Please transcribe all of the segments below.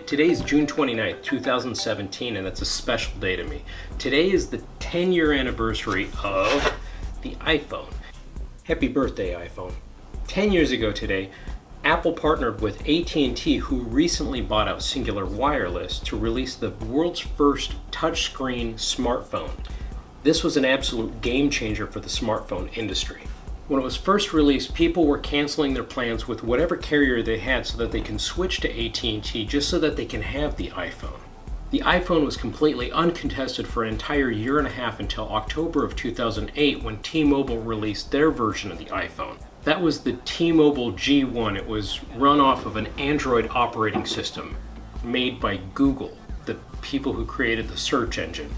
Today's June 29th, 2017, and it's a special day to me. Today is the 10-year anniversary of the iPhone. Happy birthday, iPhone. 10 years ago today, Apple partnered with AT&T, who recently bought out Cingular Wireless, to release the world's first touchscreen smartphone. This was an absolute game changer for the smartphone industry. When it was first released, people were canceling their plans with whatever carrier they had so that they can switch to AT&T just so that they can have the iPhone. The iPhone was completely uncontested for an entire year and a half until October of 2008 when T-Mobile released their version of the iPhone. That was the T-Mobile G1. It was run off of an Android operating system made by Google, the people who created the search engine.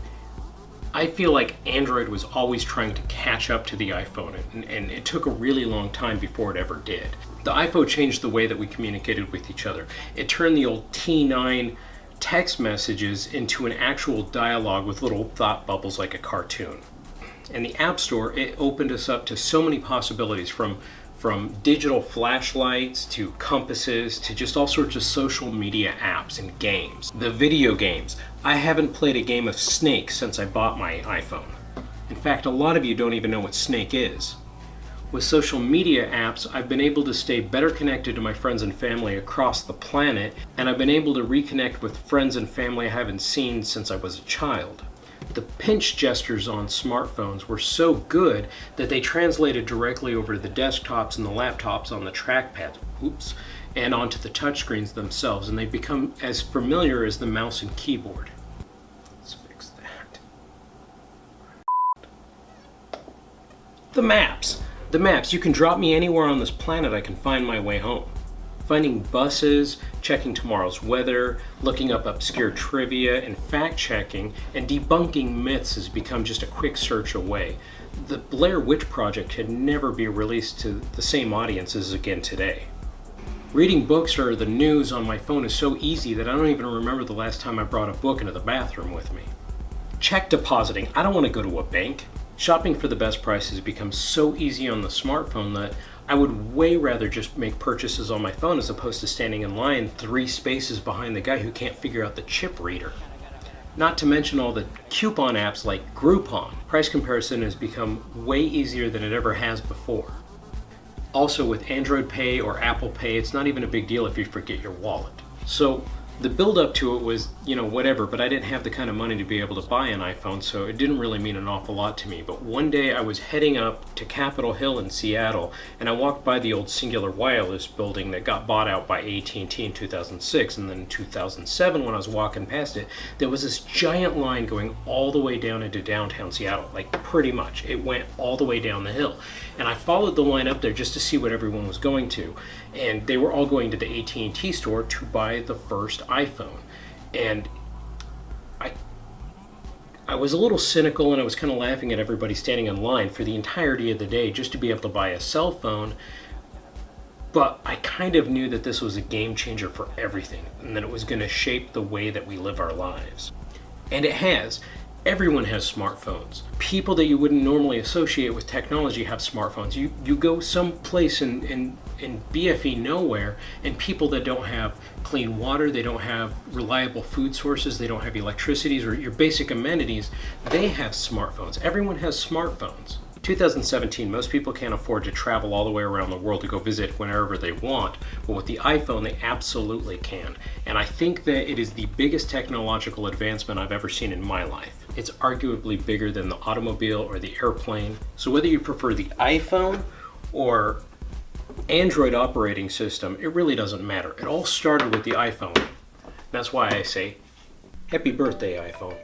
I feel like Android was always trying to catch up to the iPhone, and it took a really long time before it ever did. The iPhone changed the way that we communicated with each other. It turned the old T9 text messages into an actual dialogue with little thought bubbles like a cartoon. And the App Store, it opened us up to so many possibilities, from digital flashlights to compasses to just all sorts of social media apps and games. The video games. I haven't played a game of Snake since I bought my iPhone. In fact, a lot of you don't even know what Snake is. With social media apps, I've been able to stay better connected to my friends and family across the planet, and I've been able to reconnect with friends and family I haven't seen since I was a child. The pinch gestures on smartphones were so good that they translated directly over to the desktops and the laptops on the trackpads, and onto the touchscreens themselves, and they've become as familiar as the mouse and keyboard. Let's fix that. The maps. The maps. You can drop me anywhere on this planet, I can find my way home. Finding buses, checking tomorrow's weather, looking up obscure trivia, and fact-checking and debunking myths has become just a quick search away. The Blair Witch Project could never be released to the same audiences again today. Reading books or the news on my phone is so easy that I don't even remember the last time I brought a book into the bathroom with me. Check depositing. I don't want to go to a bank. Shopping for the best price has become so easy on the smartphone that I would way rather just make purchases on my phone as opposed to standing in line 3 spaces behind the guy who can't figure out the chip reader. Not to mention all the coupon apps like Groupon. Price comparison has become way easier than it ever has before. Also, with Android Pay or Apple Pay, it's not even a big deal if you forget your wallet. So the build up to it was, whatever, but I didn't have the kind of money to be able to buy an iPhone, so it didn't really mean an awful lot to me. But one day I was heading up to Capitol Hill in Seattle, and I walked by the old Cingular Wireless building that got bought out by AT&T in 2006, and then in 2007 when I was walking past it, there was this giant line going all the way down into downtown Seattle, like pretty much. It went all the way down the hill. And I followed the line up there just to see what everyone was going to. And they were all going to the AT&T store to buy the first iPhone. And I was a little cynical, and I was kind of laughing at everybody standing in line for the entirety of the day just to be able to buy a cell phone. But I kind of knew that this was a game changer for everything, and that it was going to shape the way that we live our lives. And it has. Everyone has smartphones. People that you wouldn't normally associate with technology have smartphones. You go someplace in BFE nowhere, and people that don't have clean water, they don't have reliable food sources, they don't have electricities or your basic amenities, they have smartphones. Everyone has smartphones. 2017, most people can't afford to travel all the way around the world to go visit whenever they want, but with the iPhone, they absolutely can. And I think that it is the biggest technological advancement I've ever seen in my life. It's arguably bigger than the automobile or the airplane. So whether you prefer the iPhone or Android operating system, it really doesn't matter. It all started with the iPhone. That's why I say, happy birthday, iPhone.